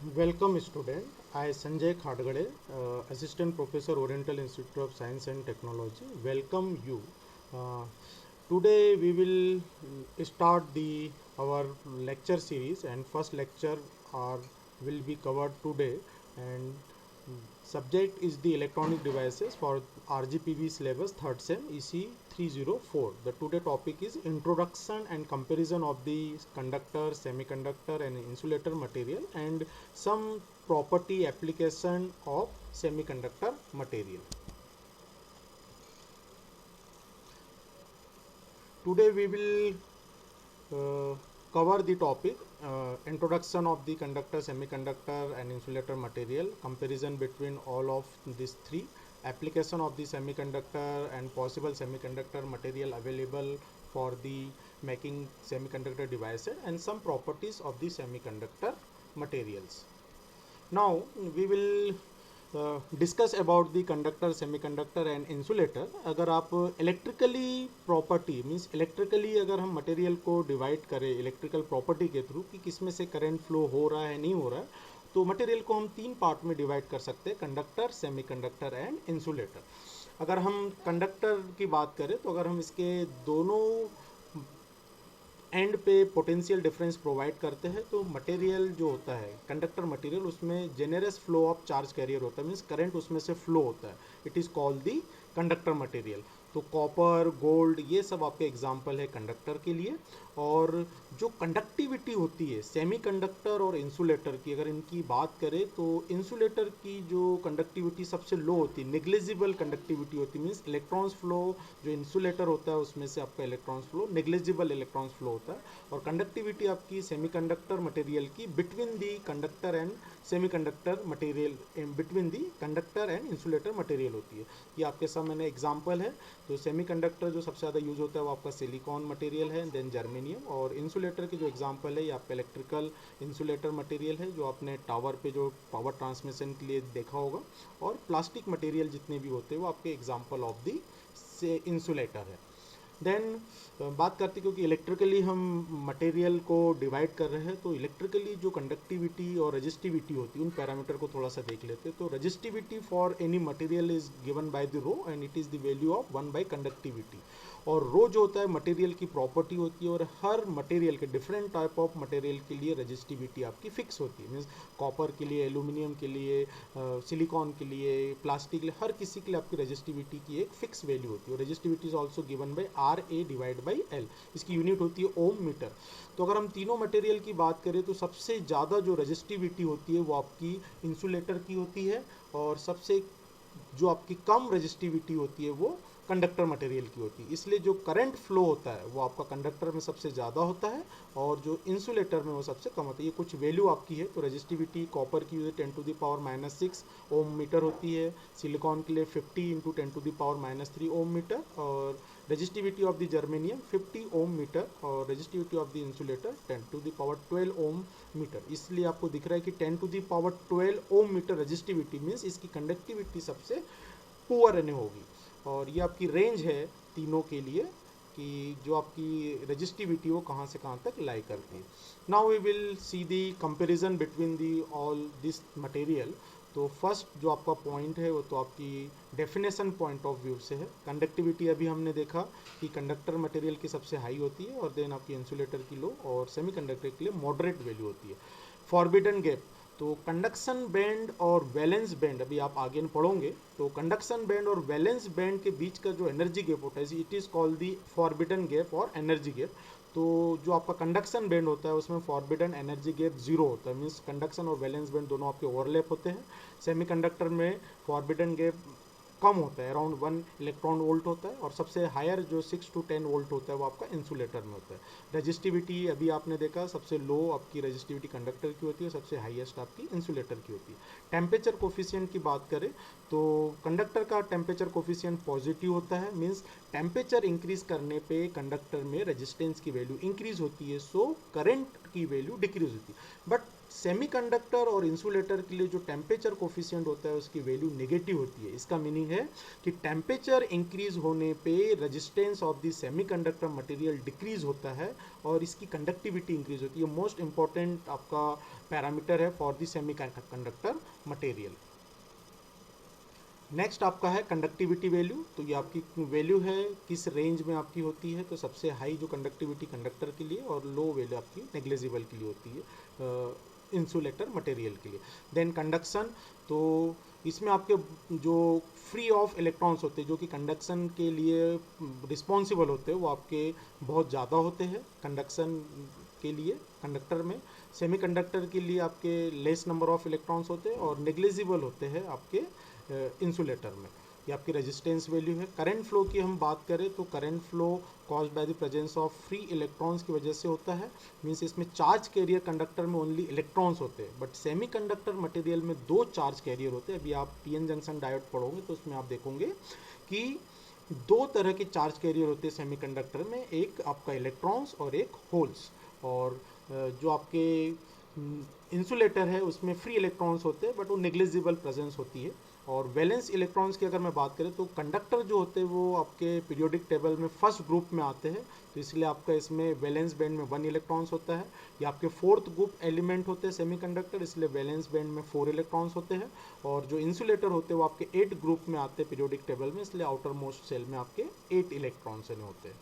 Welcome student. I Sanjay Khadgade, Assistant Professor Oriental Institute of Science and Technology. Welcome you. Uh, Today we will start the our lecture series, and first lecture are will be covered today, and subject is the electronic devices for RGPV syllabus third sem EC 304. The today topic is introduction and comparison of the conductor, semiconductor and insulator material and some property application of semiconductor material. Today we will cover the topic introduction of the conductor, semiconductor and insulator material, comparison between all of these three, application of the semiconductor and possible semiconductor material available for the making semiconductor devices, and some properties of the semiconductor materials. Now we will discuss about the conductor, semiconductor and insulator. अगर आप electrically property means electrically अगर हम material को divide करें electrical property के through कि किसमें से करंट फ्लो हो रहा है नहीं हो रहा है, तो मटेरियल को हम तीन पार्ट में डिवाइड कर सकते हैं: कंडक्टर, सेमीकंडक्टर एंड इंसुलेटर. अगर हम कंडक्टर की बात करें तो अगर हम इसके दोनों एंड पे पोटेंशियल डिफरेंस प्रोवाइड करते हैं तो मटेरियल जो होता है कंडक्टर मटेरियल उसमें generous flow of charge carrier होता है, मीन्स करंट उसमें से फ्लो होता है. It is called the conductor material. तो कॉपर, गोल्ड ये सब आपके एग्जाम्पल है कंडक्टर के लिए. और जो कंडक्टिविटी होती है सेमीकंडक्टर और इंसुलेटर की, अगर इनकी बात करें तो इंसुलेटर की जो कंडक्टिविटी सबसे लो होती है, नेग्लिजिबल कंडक्टिविटी होती है, मीन्स इलेक्ट्रॉन्स फ्लो जो इंसुलेटर होता है उसमें से आपका electrons flow negligible electrons flow होता है. और कंडक्टिविटी आपकी सेमीकंडक्टर मटेरियल की between the conductor and semiconductor material, between the conductor and insulator material होती है. ये आपके सामने एग्जाम्पल है. तो सेमीकंडक्टर जो सबसे ज़्यादा यूज होता है वो आपका सिलिकॉन मटेरियल है, देन जर्मेनियम. और इंसुलेटर की जो एग्जांपल है ये आपका इलेक्ट्रिकल इंसुलेटर मटेरियल है जो आपने टावर पे जो पावर ट्रांसमिशन के लिए देखा होगा. और प्लास्टिक मटेरियल जितने भी होते हैं वो आपके एग्जांपल ऑफ दी से इंसुलेटर है. देन बात करते क्योंकि इलेक्ट्रिकली हम मटेरियल को डिवाइड कर रहे हैं तो इलेक्ट्रिकली जो कंडक्टिविटी और रजिस्टिविटी होती है उन पैरामीटर को थोड़ा सा देख लेते हैं. तो resistivity for any material is given by the rho and it is the value of 1 by conductivity. और रो जो होता है मटेरियल की प्रॉपर्टी होती है और हर मटेरियल के डिफरेंट टाइप ऑफ मटेरियल के लिए रजिस्टिविटी आपकी फिक्स होती है. मीन्स कॉपर के लिए, एल्यूमिनियम के लिए, सिलिकॉन के लिए, प्लास्टिक के लिए, हर किसी के लिए आपकी रजिस्टिविटी की एक फिक्स वैल्यू होती है. और resistivity is also given by RA divide by L. इसकी यूनिट होती है ओम मीटर. तो अगर हम तीनों मटेरियल की बात करें तो सबसे ज़्यादा जो रजिस्टिविटी होती है वो आपकी इंसुलेटर की होती है और सबसे जो आपकी कम रजिस्टिविटी होती है वो कंडक्टर मटेरियल की होती है. इसलिए जो करंट फ्लो होता है वो आपका कंडक्टर में सबसे ज़्यादा होता है और जो इंसुलेटर में वो सबसे कम होता है. ये कुछ वैल्यू आपकी है. तो रजिस्टिविटी कॉपर की 10⁻⁻6 ओम मीटर होती है, सिलिकॉन के लिए 50 × 10⁻³ ओम मीटर, और resistivity of the germanium 50 ohm metre, और resistivity of the insulator 10⁻12 ohm metre. इसलिए आपको दिख रहा है कि 10⁻12 ओम मीटर रजिस्टिविटी मीन्स इसकी कंडक्टिविटी सबसे पुअर रहने होगी. और ये आपकी रेंज है तीनों के लिए कि जो आपकी रजिस्टिविटी वो कहाँ से कहाँ तक लाई करती है. Now we will see the comparison between the all this material. तो फर्स्ट जो आपका पॉइंट है वो तो आपकी डेफिनेशन पॉइंट ऑफ व्यू से है. कंडक्टिविटी अभी हमने देखा कि कंडक्टर मटेरियल की सबसे हाई होती है और देन आपकी इंसुलेटर की लो और सेमीकंडक्टर के लिए मॉडरेट वैल्यू होती है. फॉरबिडन गैप, तो कंडक्शन बैंड और वैलेंस बैंड अभी आप आगे पढ़ोगे. तो कंडक्शन बैंड और वैलेंस बैंड के बीच का जो एनर्जी गैप होता है it is called the forbidden gap और एनर्जी गैप. तो जो आपका कंडक्शन बैंड होता है उसमें फॉरबिडन एनर्जी गैप जीरो होता है, मीन्स कंडक्शन और वैलेंस बैंड दोनों आपके ओवरलैप होते हैं. सेमीकंडक्टर में फॉरबिडन गैप कम होता है, अराउंड 1 इलेक्ट्रॉन वोल्ट होता है, और सबसे हायर जो 6 to 10 वोल्ट होता है वो आपका इंसुलेटर में होता है. रजिस्टिविटी अभी आपने देखा सबसे लो आपकी रजिस्टिविटी कंडक्टर की होती है, सबसे हाईएस्ट आपकी इंसुलेटर की होती है. टेम्परेचर कोफिशिएंट की बात करें तो कंडक्टर का टेम्परेचर कोफिशिएंट पॉजिटिव होता है, मीन्स टेम्परेचर इंक्रीज करने पे कंडक्टर में रेजिस्टेंस की वैल्यू इंक्रीज होती है. सो करंट की वैल्यू डिक्रीज होती है। बट सेमीकंडक्टर और इंसुलेटर के लिए जो टेम्परेचर कोफिशिएंट होता है उसकी वैल्यू नेगेटिव होती है। इसका मीनिंग है कि टेम्परेचर इंक्रीज होने पे resistance of the semiconductor material decrease होता है और इसकी कंडक्टिविटी इंक्रीज होती है। मोस्ट इंपॉर्टेंट आपका पैरामीटर है for the semiconductor material. Next आपका है कंडक्टिविटी वैल्यू। तो ये आपकी वैल्यू है किस रेंज में आपकी होती है। तो सबसे हाई जो कंडक्टिविटी कंडक्टर के लिए और लो वैल्यू आपकी नेग्लिजिबल के लिए होती है इंसुलेटर मटेरियल के लिए। देन कंडक्शन, तो इसमें आपके जो फ्री ऑफ इलेक्ट्रॉन्स होते हैं जो कि कंडक्शन के लिए रिस्पॉन्सिबल होते हैं वो आपके बहुत ज़्यादा होते हैं कंडक्शन के लिए कंडक्टर में। सेमीकंडक्टर के लिए आपके लेस नंबर ऑफ इलेक्ट्रॉन्स होते हैं और नेग्लिजिबल होते हैं आपके इंसुलेटर में। ये आपकी रेजिस्टेंस वैल्यू है। करंट फ्लो की हम बात करें तो current flow caused by the presence of free electrons की वजह से होता है। मीन्स इसमें चार्ज कैरियर कंडक्टर में ओनली इलेक्ट्रॉन्स होते हैं, बट सेमीकंडक्टर मटेरियल में दो चार्ज कैरियर होते हैं। अभी आप पीएन जंक्शन डायोड पढ़ोगे तो उसमें आप देखोगे कि दो तरह के चार्ज कैरियर होते हैं सेमीकंडक्टर में, एक आपका इलेक्ट्रॉन्स और एक होल्स। और जो आपके इंसुलेटर है उसमें फ्री इलेक्ट्रॉन्स होते हैं बट वो नेग्लिजिबल प्रेजेंस होती है। और वैलेंस इलेक्ट्रॉन्स की अगर मैं बात करें तो कंडक्टर जो होते हैं वो आपके पीरियोडिक टेबल में फर्स्ट ग्रुप में आते हैं, तो इसलिए आपका इसमें वैलेंस बैंड में 1 इलेक्ट्रॉन्स होता है। ये आपके फोर्थ ग्रुप एलिमेंट होते हैं सेमीकंडक्टर, इसलिए वैलेंस बैंड में 4 इलेक्ट्रॉन्स होते हैं। और जो इंसुलेटर होते हैं वो आपके 8 ग्रुप में आते हैं पीरियोडिक टेबल में, इसलिए आउटर मोस्ट सेल में आपके 8 इलेक्ट्रॉन्स होते हैं।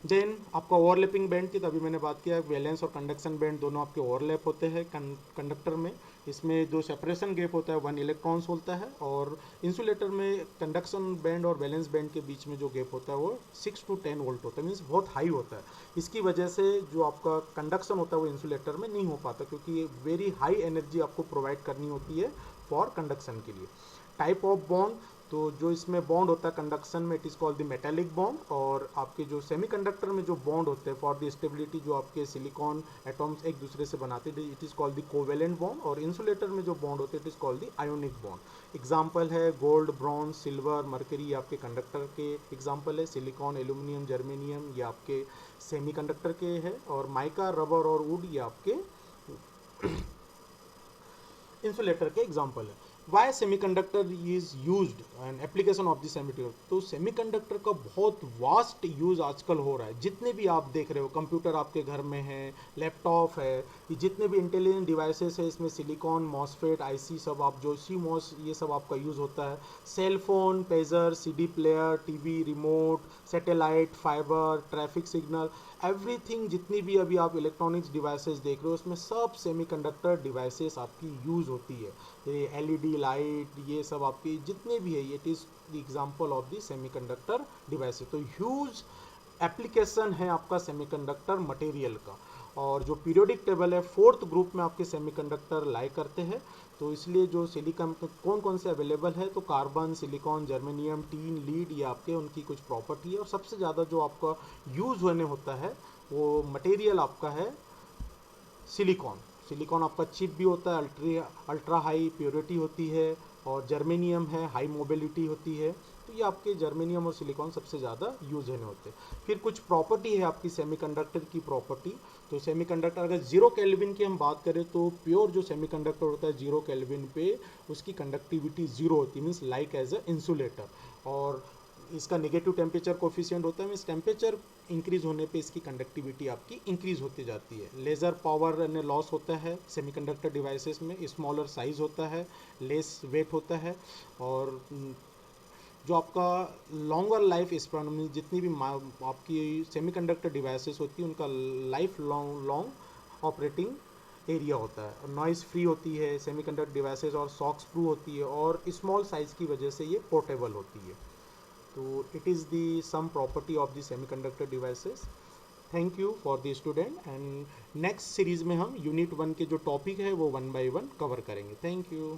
देन आपका ओवरलैपिंग बैंड की, तो अभी मैंने बात किया वैलेंस और कंडक्शन बैंड दोनों आपके ओवरलैप होते हैं कंडक्टर में। इसमें जो सेपरेशन गैप होता है 1 इलेक्ट्रॉन्स होता है। और इंसुलेटर में कंडक्शन बैंड और वैलेंस बैंड के बीच में जो गैप होता है वो 6 to 10 वोल्ट होता है, मीन्स बहुत हाई होता है। इसकी वजह से जो आपका कंडक्शन होता है वो इंसुलेटर में नहीं हो पाता, क्योंकि वेरी हाई एनर्जी आपको प्रोवाइड करनी होती है फॉर कंडक्शन के लिए। टाइप ऑफ बॉन्ड, तो जो इसमें बॉन्ड होता है कंडक्शन में it is called the metallic bond. और आपके जो सेमीकंडक्टर में जो बॉन्ड होते हैं फॉर द स्टेबिलिटी, जो आपके सिलिकॉन एटॉम्स एक दूसरे से बनाते हैं, it is called the covalent bond. और इंसुलेटर में जो बॉन्ड होते हैं it is called the ionic bond. Example है गोल्ड, ब्रॉन्ज, सिल्वर, मर्करी, आपके कंडक्टर के एग्जाम्पल है। सिलिकॉन, एल्यूमिनियम, जर्मेनियम ये आपके सेमीकंडक्टर के है। और माइका, रबर और वुड ये आपके इंसुलेटर के एग्जाम्पल है। Why semiconductor is used and application of the semiconductor, तो सेमीकंडक्टर का बहुत वास्ट यूज आजकल हो रहा है। जितने भी आप देख रहे हो, कंप्यूटर आपके घर में है, लैपटॉप है, ये जितने भी इंटेलिजेंट डिवाइसेस है इसमें सिलिकॉन, मॉसफेट, आईसी सब आप जो सीमॉस ये सब आपका यूज़ होता है। Cell phone, pager, CD player, TV, remote, satellite, fibre, traffic signal, everything जितनी भी अभी आप इलेक्ट्रॉनिक्स डिवाइसेस देख रहे हो उसमें सब सेमीकंडक्टर डिवाइसेस आपकी यूज़ होती है। ये एलईडी लाइट ये सब आपकी जितने भी है, it is the example of the semiconductor devices. तो ह्यूज एप्लीकेशन है आपका सेमीकंडक्टर मटेरियल का। और जो पीरियोडिक टेबल है फोर्थ ग्रुप में आपके सेमीकंडक्टर लाई करते हैं। तो इसलिए जो सिलिकॉन कौन कौन से अवेलेबल है, तो carbon, silicon, germanium, tin, lead ये आपके उनकी कुछ प्रॉपर्टी है। और सबसे ज़्यादा जो आपका यूज़ होने होता है वो मटेरियल आपका है सिलिकॉन। सिलिकॉन आपका चिप भी होता है, अल्ट्रा हाई प्योरिटी होती है। और जर्मेनियम है, हाई मोबिलिटी होती है। तो ये आपके जर्मेनियम और सिलिकॉन सबसे ज़्यादा यूज होने होते हैं। फिर कुछ प्रॉपर्टी है आपकी सेमीकंडक्टर की प्रॉपर्टी। तो सेमीकंडक्टर अगर 0 केल्विन की हम बात करें तो प्योर जो सेमीकंडक्टर होता है 0 केल्विन पे उसकी कंडक्टिविटी 0 होती है, means like as a insulator. और इसका नेगेटिव टेम्परेचर कोफिशिएंट होता है, मीन्स टेम्परेचर इंक्रीज होने पे इसकी कंडक्टिविटी आपकी इंक्रीज होती जाती है। लेज़र पावर ने लॉस होता है सेमीकंडक्टर डिवाइसेस में, स्मॉलर साइज होता है, लेस वेट होता है। और जो आपका लॉन्गर लाइफ स्पैन, मीन्स जितनी भी आपकी सेमीकंडक्टर डिवाइसेस होती है उनका लाइफ लॉन्ग ऑपरेटिंग एरिया होता है। नॉइज़ फ्री होती है सेमीकंडक्टर डिवाइसेस और सॉक्स प्रूफ होती है। और स्मॉल साइज़ की वजह से ये पोर्टेबल होती है। तो it is the sum property of the semiconductor devices. Thank you for the student. And next series में हम यूनिट 1 के जो टॉपिक है वो 1 by 1 कवर करेंगे। Thank you.